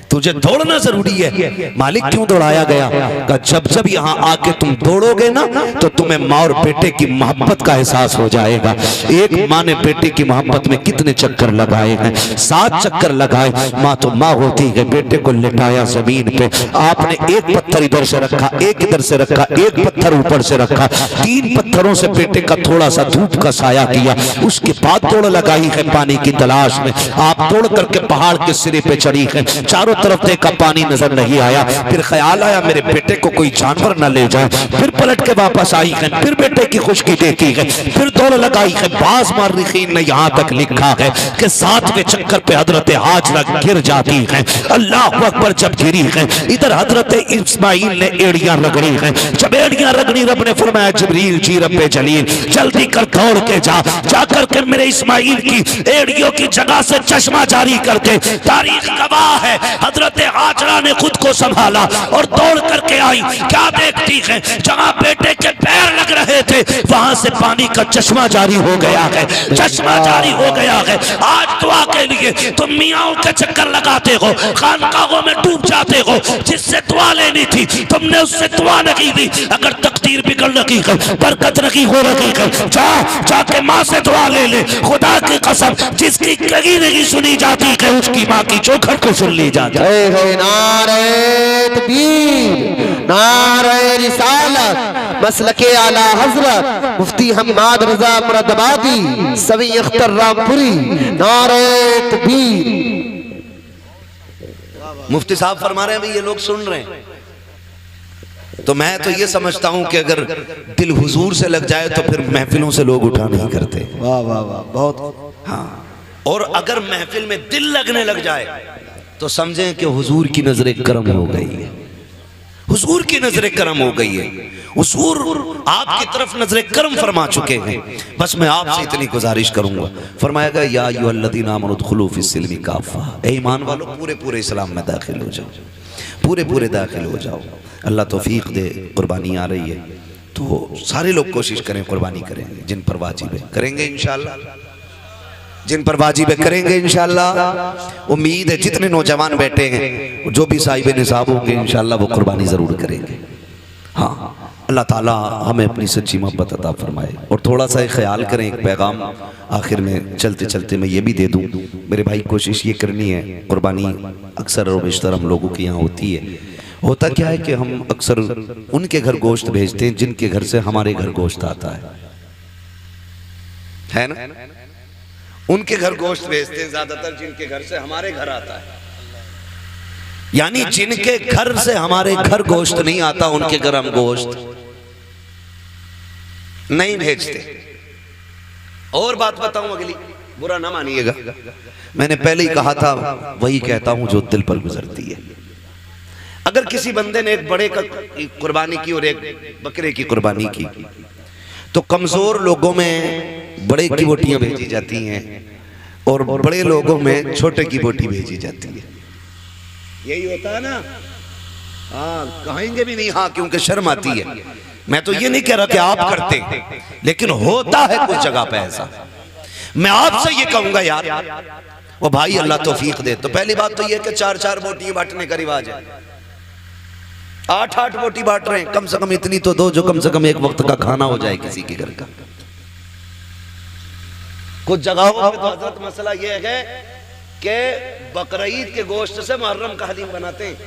तुझे दौड़ना जरूरी है। मालिक क्यों दौड़ाया गया? का जब जब यहाँ आके तुम दौड़ोगे ना तो तुम्हें माँ और बेटे की मोहब्बत का एहसास हो जाएगा। एक माँ ने बेटे की मोहब्बत में कितने चक्कर लगाए हैं? 7 चक्कर लगाए। माँ तो माँ होती है। बेटे को लिटाया जमीन पे, आपने एक पत्थर इधर से रखा, एक इधर से रखा, एक पत्थर ऊपर से रखा, 3 पत्थरों से बेटे का थोड़ा सा धूप का साया किया। उसके बाद दौड़ लगाई है पानी की तलाश में। आप दौड़ करके पहाड़ के सिरे पे चढ़ी है, चारों तरफ देखा पानी नजर नहीं आया। फिर ख्याल आया मेरे बेटे को कोई जानवर न ले जाए। फिर पलट के वापस आई है, फिर बेटे की खुशकी देखी है, फिर दौड़ लगाई है। बाज मार्रिखीन ने यहाँ तक लिखा है कि 7वें चक्कर पे हजरत हाजरा गिर जाती है। अल्लाह अकबर जब गिरी है, इधर हजरत इस्माइल ने एड़ियां रगड़ी है। जब एड़ियां रगड़ी, रब ने फरमाया जिब्रील जी रब्बे जलील जल्दी कर दौड़ के जाकर के मेरे इस्माइल की एड़ियों की जगह से चश्मा जारी करके। तारीख गवाह है, हजरत हाजरा ने खुद को संभाला और दौड़ करके आई। क्या देखती है? जहां बेटे के पैर लग रहे थे वहां से पानी का चश्मा जारी हो गया है, चश्मा जारी हो गया है। आज दुआ के लिए तुम मियाँ के चक्कर लगाते हो, खानकाहों में डूब जाते हो। जिससे दुआ लेनी थी तुमने उससे दुआ नहीं दी। अगर तकदीर बिगड़ रही है, बरकत नहीं हो रही है, जाके माँ से दुआ ले ले। खुदा की कसम, जिसकी कहीं नहीं सुनी जाती है उसकी माँ की चौखट को सुन ली जाती है। नारे तकबीर, नारे रिसालत, मसलके आला हजरत मुफ्ती हम्माद रजा मुरादाबादी सवी अख्तर रामपुरी। नारे तकबीर। मुफ्ती साहब फरमा रहे हैं, ये लोग सुन रहे हैं। तो मैं तो ये समझता हूं कि अगर दिल हुजूर से लग जाए तो फिर महफिलों से लोग उठा नहीं करते। वाह वाह वाह, बहुत। हाँ, और अगर महफिल में दिल लगने लग जाए तो समझें कि हुजूर की नजर करम हो गई है, हुजूर की नजर करम हो गई है। हुजूर आपकी तरफ नजर करम फरमा चुके हैं। बस मैं आपसे इतनी गुजारिश करूंगा, फरमाएगा या अय्युहल्लज़ीना आमनू उदखुलू फिस्सिल्मी काफ़ा, ए ईमान वालों पूरे पूरे इस्लाम में दाखिल हो जाओ, पूरे पूरे दाखिल हो जाओ। अल्लाह तौफीक दे। कुर्बानी आ रही है तो सारे लोग कोशिश करें, कुर्बानी करें। जिन पर वाजिब है करेंगे इंशाअल्लाह, जिन पर वाजिब है करेंगे इंशाअल्लाह। उम्मीद है जितने नौजवान बैठे हैं, जो भी साहिब निसाब होंगे इंशाअल्लाह वो कुर्बानी ज़रूर करेंगे। हाँ, अल्लाह ताला हमें अपनी सच्ची मोहब्बत अता फरमाए। और थोड़ा सा ख्याल करें, एक पैगाम आखिर में चलते चलते मैं ये भी दे दूँ। मेरे भाई कोशिश ये करनी है, कुर्बानी अक्सर और बेशतर हम लोगों के यहाँ होती है। होता क्या है कि हम अक्सर उनके घर गोश्त भेजते हैं जिनके घर से हमारे घर गोश्त आता है ना? उनके घर गोश्त भेजते हैं ज्यादातर जिनके घर से हमारे घर आता है। यानी जिनके घर से हमारे घर गोश्त नहीं आता उनके घर हम गोश्त नहीं भेजते। और बात बताऊं अगली, बुरा ना मानिएगा, मैंने पहले ही कहा था, वही कहता हूं जो दिल पर गुजरती है। अगर किसी बंदे ने एक बड़े का कुर्बानी की और एक बकरे की कुर्बानी की तो कमजोर लोगों में बड़े की बोटियां भेजी जाती हैं और बड़े लोगों में छोटे की बोटी भेजी जाती है। यही होता है ना? हाँ, कहेंगे भी नहीं हाँ, क्योंकि शर्म आती है। मैं तो ये नहीं कह रहा कि आप करते हैं, लेकिन होता है कुछ जगह पे ऐसा। मैं आपसे ये कहूंगा यार, वो भाई अल्लाह तौफीक दे। तो पहली बात तो ये कि 4-4 बोटियां बांटने का रिवाज है। 8-8 बोटी बांट रहे हैं, कम से कम इतनी तो दो जो कम से कम एक वक्त का खाना हो जाए किसी के घर का। कुछ जगहों पे तो हजरत मसला ये है कि बकरीद के गोश्त से मुहर्रम का हलीम बनाते हैं।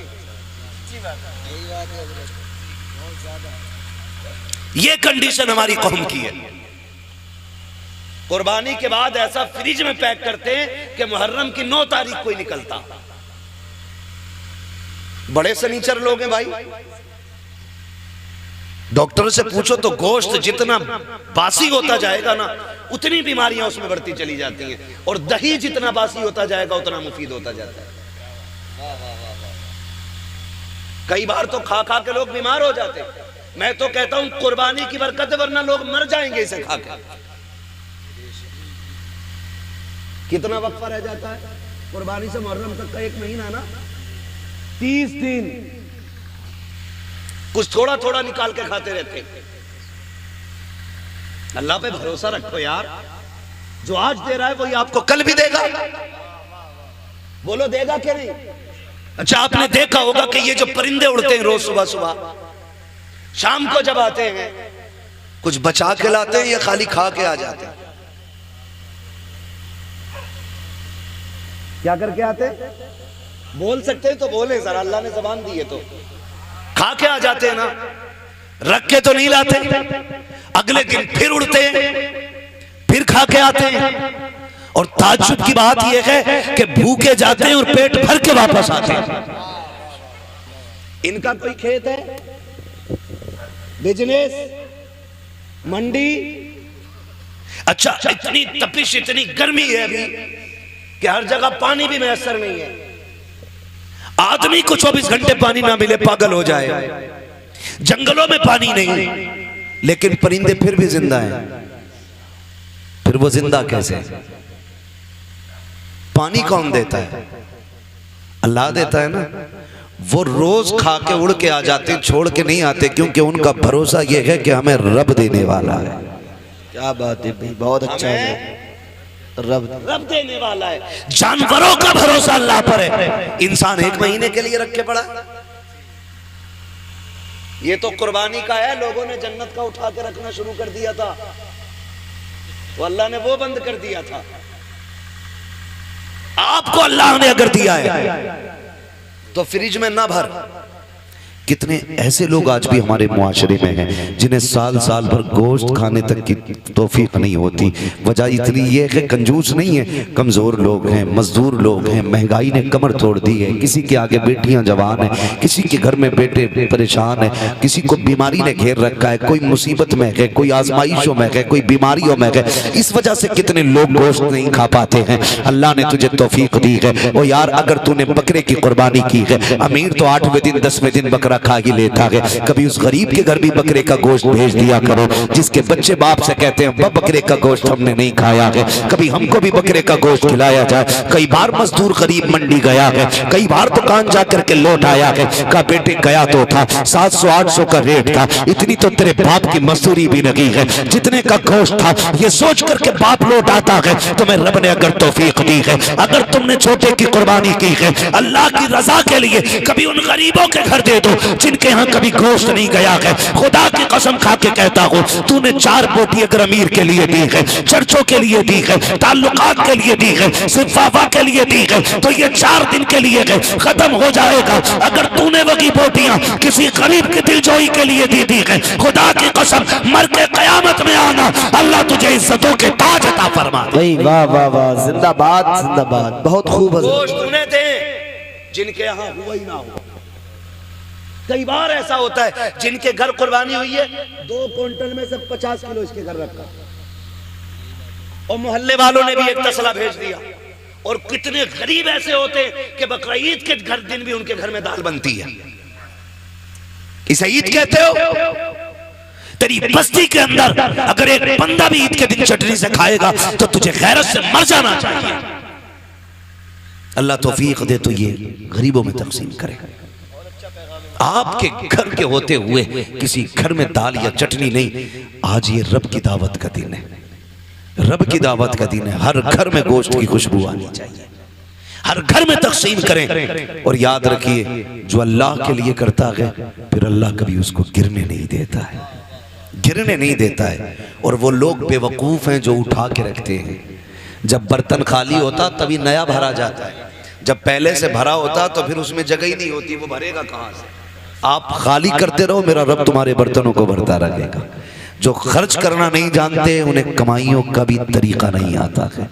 ये कंडीशन हमारी कौम की है। कुर्बानी के बाद ऐसा फ्रिज में पैक करते हैं कि मुहर्रम की 9 तारीख को ही निकलता। बड़े सनीचर लोग हैं भाई। डॉक्टर से पूछो तो गोश्त जितना बासी होता जाएगा ना उतनी बीमारियां उसमें बढ़ती चली जाती हैं, और दही जितना बासी होता जाएगा उतना मुफीद होता जाता है। कई बार तो खा खा के लोग बीमार हो जाते हैं। मैं तो कहता हूं कुर्बानी की बरकत है, वरना लोग मर जाएंगे इसे खा के। कितना वक्फा रह जाता है कुर्बानी से मुहर्रम तक का? 1 महीना ना, 30 दिन कुछ थोड़ा थोड़ा निकाल के खाते रहते। अल्लाह पे भरोसा रखो यार, जो आज दे रहा है वही आपको कल भी देगा। बोलो देगा क्या नहीं? अच्छा, आपने देखा होगा कि ये जो परिंदे उड़ते हैं रोज सुबह सुबह, शाम को जब आते हैं कुछ बचा के लाते हैं या खाली खा के आ जाते हैं? क्या करके आते? बोल सकते हैं तो बोले सर, अल्लाह ने ज़बान दी है तो। खा के आ जाते हैं ना, रख के तो नहीं लाते। अगले दिन फिर उड़ते हैं, फिर खा के आते हैं। और ताज्जुब की बात यह है कि भूखे जाते हैं और पेट भर के वापस आते हैं। इनका कोई खेत है, बिजनेस, मंडी? अच्छा, इतनी तपिश, इतनी गर्मी है अभी कि हर जगह पानी भी मैसर नहीं है। आदमी को 24 घंटे पानी ना मिले पागल हो जाए। जंगलों में पानी नहीं, लेकिन परिंदे फिर भी जिंदा हैं। फिर वो जिंदा कैसे? पानी कौन देता है? अल्लाह देता है ना। वो रोज खा के उड़ के आ जाते, छोड़ के नहीं आते, क्योंकि उनका भरोसा ये है कि हमें रब देने वाला है। क्या बात है भाई, बहुत अच्छा है। रब देने वाला है। जानवरों का भरोसा अल्लाह पर है, इंसान 1 महीने के लिए रख के पड़ा। ये तो कुर्बानी का है, लोगों ने जन्नत का उठा के रखना शुरू कर दिया था, वो अल्लाह ने वो बंद कर दिया था। आपको अल्लाह ने अगर दिया है तो फ्रिज में ना भर। कितने ऐसे लोग आज भी हमारे मुआशरे में हैं जिन्हें साल साल भर गोश्त खाने तक की तौफीक नहीं होती। वजह इतनी ये है कि कंजूस नहीं है, कमज़ोर लोग हैं, मजदूर लोग हैं, महंगाई ने कमर तोड़ दी है। किसी के आगे बेटियां जवान हैं, किसी के घर में बेटे परेशान है, किसी को बीमारी ने घेर रखा है, कोई मुसीबत में है, कोई आजमाइशों में है, कोई बीमारियों में है। इस वजह से कितने लोग गोश्त नहीं खा पाते हैं। अल्लाह ने तुझे तौफीक दी है। ओ यार, अगर तूने बकरे की कुर्बानी की है, अमीर तो 8वें दिन 10वें दिन बकरा खा ही लेता है। कभी उस गरीब के घर भी बकरे का गोश्त भेज दिया करो, जिसके बच्चे बाप से कहते हैं बकरे का गोश्त हमने नहीं खाया है, कभी हमको भी बकरे का गोश्त खिलाया जाए। कई बार मजदूर गरीब मंडी गया है, कई बार दुकान जाकर के लौट आया है, का बेटे गया तो था 700-800 का रेट था, इतनी तो तेरे बाप की मजदूरी भी लगी है, जितने का गोश्त था ये सोच करके बाप लौट आता है। तुम्हें रब ने अगर तौफीक दी है, अगर तुमने छोटे की कुर्बानी की है अल्लाह की रजा के लिए, कभी उन गरीबों के घर दे दो जिनके यहाँ कभी गोश्त नहीं गया है। खुदा की कसम खा के कहता हूँ, तूने 4 बोटी अगर अमीर के लिए दी है, चर्चों के लिए दी है, ताल्लुकात के लिए दी है, सिर्फ वाफा के लिए दी है, तो ये 4 दिन के लिए है, खत्म हो जाएगा। अगर तूने वही बोटियां किसी गरीब की दिलजोई के लिए दी है, खुदा की कसम मर के कयामत में आना, अल्लाह तुझे इज्जतों के ताज अता फरमा दे। वाह वाह वाह, जिंदाबाद जिंदाबाद, बहुत खूब। गोश्त उन्हें दे जिनके यहाँ हुआ ही ना हो। कई बार ऐसा होता है जिनके घर कुर्बानी हुई है, 2 क्विंटल में से 50 किलो इसके घर रखा, और मोहल्ले वालों ने भी एक तसला भेज दिया। और कितने गरीब ऐसे होते हैं कि बकरा ईद के घर दिन भी उनके घर में दाल बनती है। इसे ईद कहते हो? तेरी बस्ती के अंदर अगर एक बंदा भी ईद के दिन चटनी से खाएगा तो तुझे गैरत से मर जाना चाहिए। अल्लाह तौफीक दे तो ये गरीबों में तकसीम करे। आपके घर के होते हुए किसी घर में दाल या चटनी नहीं। आज ये रब की दावत का दिन है, रब की दावत का दिन है। हर घर में गोश्त की खुशबू आनी चाहिए, हर घर में तकसीम करें। और याद रखिए, जो अल्लाह के लिए करता है फिर अल्लाह कभी उसको गिरने नहीं देता है, गिरने नहीं देता है। और वो लोग बेवकूफ़ हैं जो उठा के रखते हैं। जब बर्तन खाली होता तभी नया भरा जाता है, जब पहले से भरा होता तो फिर उसमें जगह ही नहीं होती, वो भरेगा कहाँ से। आप खाली करते रहो, मेरा रब तुम्हारे बर्तनों को भरता रहेगा। जो खर्च करना नहीं जानते उन्हें कमाइयों का भी तरीका नहीं आता है।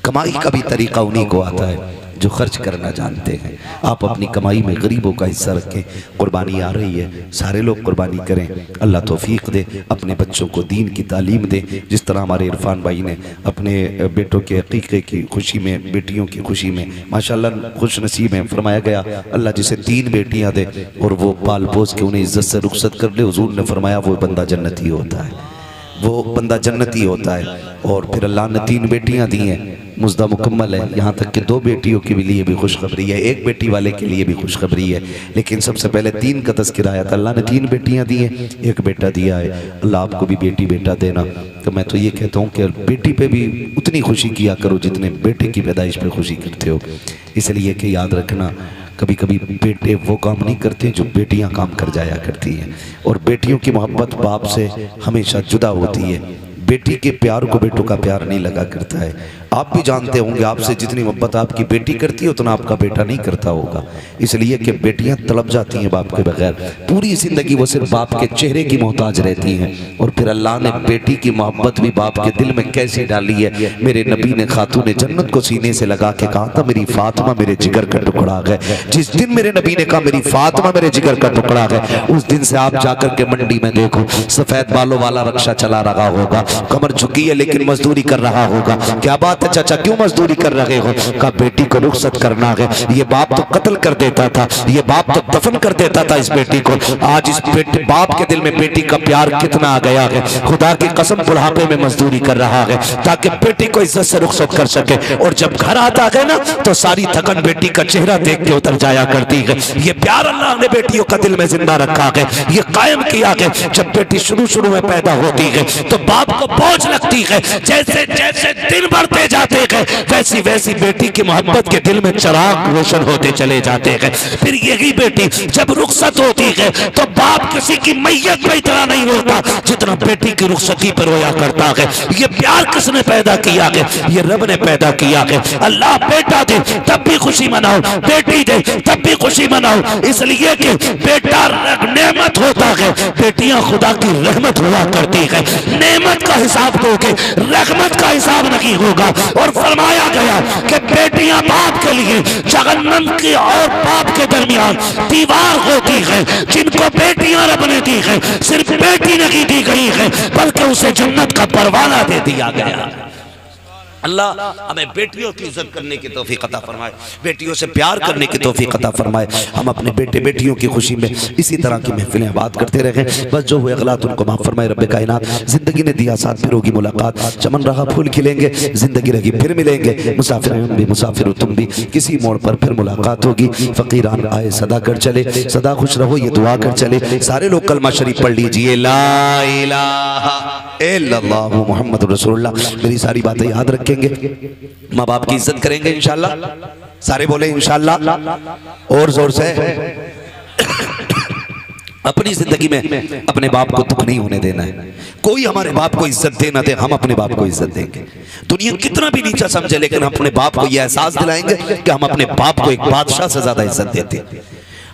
कमाई का भी तरीका उन्हीं को आता है जो खर्च करना जानते हैं। आप अपनी कमाई में गरीबों का हिस्सा रखें। कुर्बानी आ रही है, सारे लोग कुर्बानी करें। अल्लाह तौफीक दे, अपने बच्चों को दीन की तालीम दे। जिस तरह हमारे इरफान भाई ने अपने बेटों के अकीक़े की खुशी में, बेटियों की खुशी में माशाल्लाह खुश नसीब हैं, फरमाया गया अल्लाह जिसे 3 बेटियां दे और वो पाल पोस के उन्हें इज्जत से रुखसत कर ले, हुजूर ने फरमाया वो बंदा जन्नती होता है, वो बंदा जन्नती होता है। और फिर अल्लाह ने 3 बेटियां दी हैं, मुज्दा मुकम्मल है। यहाँ तक कि 2 बेटियों के लिए भी खुशखबरी है, 1 बेटी वाले के लिए भी खुशखबरी है। लेकिन सबसे पहले 3 का तज़किरा आया था। अल्लाह ने 3 बेटियां दी हैं, 1 बेटा दिया है। अल्लाह आपको भी बेटी बेटा देना। तो मैं तो ये कहता हूँ कि बेटी पे भी उतनी खुशी किया करो जितने बेटे की पैदाइश पे खुशी करते हो। इसलिए कि याद रखना, कभी कभी बेटे वो काम नहीं करते जो बेटियां काम कर जाया करती हैं। और बेटियों की मोहब्बत बाप से हमेशा जुदा होती है। बेटी के प्यार को बेटों का प्यार नहीं लगा करता है। आप भी जानते होंगे, आपसे जितनी मोहब्बत आपकी बेटी करती है उतना आपका बेटा नहीं करता होगा। इसलिए कि बेटियां तड़प जाती हैं बाप के बगैर, पूरी जिंदगी वो सिर्फ बाप के चेहरे की मोहताज रहती हैं। और फिर अल्लाह ने बेटी की मोहब्बत भी बाप के दिल में कैसी डाली है। मेरे नबी ने खातून जन्नत को सीने से लगा के कहा था मेरी फातिमा मेरे जिगर का टुकड़ा है। जिस दिन मेरे नबी ने कहा मेरी फातिमा मेरे जिगर का टुकड़ा है, उस दिन से आप जाकर के मंडी में देखो, सफेद बालों वाला रक्षा चला रहा होगा, कमर झुकी है लेकिन मजदूरी कर रहा होगा। क्या बात है चाचा, क्यों मजदूरी कर रहे हो? का बेटी को रुखसत करना है। ये बाप तो कत्ल कर देता था, ये बाप तो दफन कर देता था इस बेटी को। आज इस बेटे बाप के दिल में बेटी का प्यार कितना आ गया है। खुदा की कसम बुढ़ापे में मजदूरी कर रहा है ताकि बेटी को इज्जत से रुखसत कर सके। और जब घर आता है ना तो सारी थकन बेटी का चेहरा देख के उतर जाया करती है। ये प्यार अल्लाह ने बेटियों का दिल में जिंदा रखा है, ये कायम किया है। जब बेटी शुरू में पैदा होती है तो बाप को बोझ लगती है, जैसे जैसे दिन बढ़ते जाते हैं वैसी वैसी बेटी की मोहब्बत के दिल में चिराग रोशन होते चले जाते हैं। फिर यही बेटी जब रुखसत होती है तो बाप किसी की मैयत में इतना नहीं रोता जितना बेटी की रुखसती पर रोया करता है। ये प्यार किसने पैदा किया है? ये रब ने पैदा किया है। अल्लाह बेटा दे तब भी खुशी मनाओ, बेटी दे तब भी खुशी मनाओ, इसलिए कि बेटा नेमत होता है, बेटियां खुदा की रहमत हुआ करती है। नेमत का हिसाब दोगे, रहमत का हिसाब नहीं होगा। और फरमाया गया कि बेटियां बाप के लिए जहन्नम की और बाप के दरमियान दीवार होती है। जिनको बेटियां रब ने दी है, सिर्फ बेटी नहीं दी गई है बल्कि उसे जन्नत का परवाना दे दिया गया। अल्लाह हमें बेटियों की इज्जत करने की तौफीक अता फरमाए, बेटियों से प्यार करने की तौफीक अता फरमाए। हम अपने बेटे बेटियों की खुशी में इसी तरह की महफिलें बात करते रहे। बस जो हुए गलत उनको माफ फरमाए रब्बे कायनात। जिंदगी ने दिया साथ, फिर होगी मुलाकात, चमन रहा फूल खिलेंगे, जिंदगी रही फिर मिलेंगे। मुसाफिर हम भी, मुसाफिर तुम भी, किसी मोड़ पर फिर मुलाकात होगी। फकीरान आए सदा कर चले, सदा खुश रहो ये दुआ कर चले। सारे लोग कलमा शरीफ पढ़ लीजिए, ला इलाहा इल्लल्लाह मुहम्मद रसूलुल्लाह। मेरी सारी बातें याद रखें, माँ बाप की इज्जत करेंगे इंशाल्लाह। सारे बोले इंशाल्लाह और जोर से। अपनी जिंदगी में अपने बाप को दुख नहीं होने देना है। कोई हमारे बाप को इज्जत दे ना दे, हम अपने बाप को इज्जत देंगे। दुनिया कितना भी नीचा समझे लेकिन अपने बाप को यह एहसास दिलाएंगे कि हम अपने बाप को एक बादशाह से ज्यादा इज्जत देते हैं।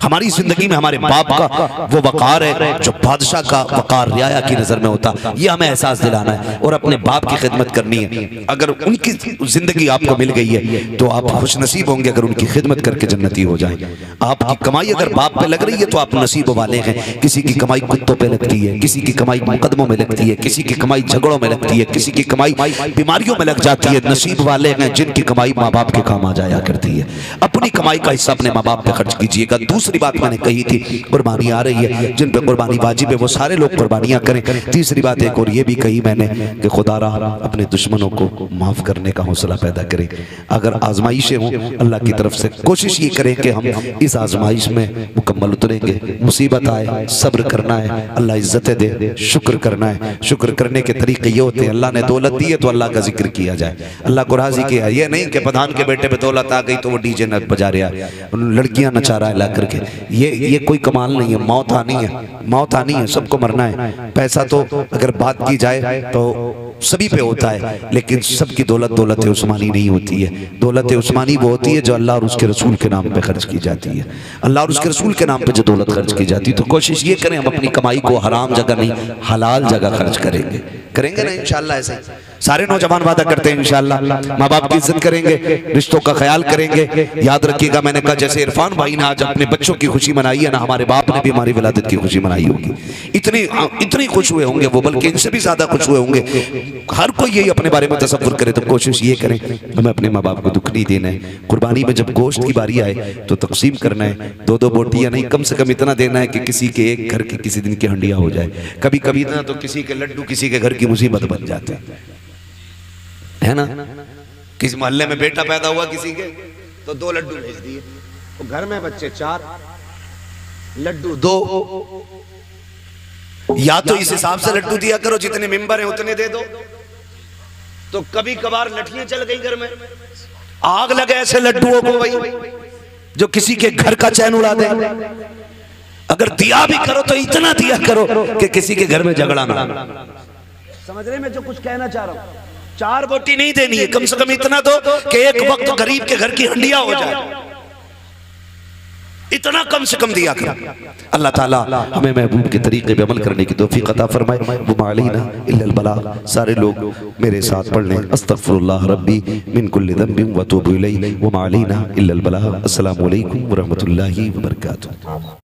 हमारी जिंदगी में हमारे बाप का वो वकार है जो बादशाह का वकार रियाया की नजर में होता, ये हमें एहसास दिलाना है और अपने बाप की खिदमत करनी है। अगर उनकी जिंदगी आपको मिल गई है तो आप खुश नसीब होंगे अगर उनकी खिदमत करके जन्नती हो जाए। आपकी कमाई अगर बाप पे लग रही है तो आप नसीब वाले हैं। किसी की कमाई कुत्तों पे लगती है, किसी की कमाई मुकदमों में लगती है, किसी की कमाई झगड़ों में लगती है, किसी की कमाई बीमारियों में लग जाती है। नसीब वाले हैं जिनकी कमाई माँ बाप के काम आ जाया करती है। अपनी कमाई का हिस्सा अपने माँ बाप पे खर्च कीजिएगा। दूसरी बात मैंने कही थी, कुर्बानी आ रही है, जिन पे कुर्बानी वाजिब है वो सारे लोग कुर्बानियां करें। तीसरी बात एक और ये भी कही मैंने कि खुदा अपने दुश्मनों को माफ करने का हौसला पैदा करें। अगर आजमाइशें हों अल्लाह की तरफ से कोशिश ये करें कि हम इस आजमाइश में मुकम्मल उतरेंगे। मुसीबत आए सब्र करना है, अल्लाह इज्जतें दे शुक्र करना है। शुक्र करने के तरीके ये होते हैं, अल्लाह ने दौलत दी है तो अल्लाह का जिक्र किया जाए, अल्लाह को राजी किया। ये नहीं कि प्रधान के बेटे पे दौलत आ गई तो वो डीजे न बजा रहा है, लड़कियां नचा रहा है ला करके। ये कोई कमाल नहीं है। मौत आनी है, मौत आनी है, सबको मरना है। पैसा तो अगर बात की जाए तो सभी पे होता है, लेकिन सबकी दौलत दौलत उस्मानी नहीं होती है। दौलत उस्मानी वो होती है जो अल्लाह और उसके रसूल के नाम पे खर्च की जाती है। अल्लाह और उसके रसूल के नाम पे जो दौलत खर्च की जाती है, तो कोशिश ये करें हम अपनी कमाई को हराम जगह नहीं हलाल जगह खर्च करेंगे ना इंशाल्लाह। ऐसे सारे नौजवान वादा करते हैं इंशाल्लाह माँ बाप की इज्जत करेंगे, रिश्तों का ख्याल करेंगे। याद रखिएगा, मैंने कहा जैसे इरफान भाई ने आज अपने बच्चों की खुशी मनाई है ना, हमारे बाप ने भी हमारी विलादत की खुशी मनाई होगी। इतनी खुश हुए होंगे वो, बल्कि इनसे भी ज्यादा खुश हुए होंगे। हर कोई यही अपने बारे में तसव्वुर करे, तो कोशिश ये करें हमें अपने माँ बाप को दुख नहीं देना है। कुर्बानी में जब गोश्त की बारी आए तो तकसीम करना है, 2-2 बोटियां नहीं, कम से कम इतना देना है कि किसी के एक घर की किसी दिन की हंडिया हो जाए। कभी कभी ना तो किसी के लड्डू किसी के घर की मुसीबत बन जाते है ना। किसी मोहल्ले में बेटा पैदा हुआ किसी के, तो 2 लड्डू भेज दिए, तो घर में बच्चे 4, लड्डू 2। या तो इस हिसाब से लड्डू दिया करो जितने मेंबर हैं उतने दे दो। तो कभी कभार लठियां चल गई घर में, आग लगे ऐसे लड्डुओं को भाई जो किसी के घर का चैन उड़ा दे। अगर दिया भी करो तो इतना दिया करो कि किसी के घर में झगड़ा ना। समझ रहे मैं जो कुछ कहना चाह रहा हूं? 4 बोटी नहीं देनी है, कम से कम इतना दो कि एक वक्त गरीब के घर की हंडिया हो जाए। इतना कम से कम दिया करो। अल्लाह ताला हमें महबूब के तरीके पे अमल करने की तौफीक अता फरमाए। वमा अलैना इल्लल बलाग। सारे लोग मेरे साथ पढ़ लें, अस्तगफिरुल्लाह रब्बी मिन कुल्लि ज़ंबिन व तूबु इलैहि वमा अलैना इल्लल बलाग। अस्सलामु अलैकुम व रहमतुल्लाहि व बरकातुहू।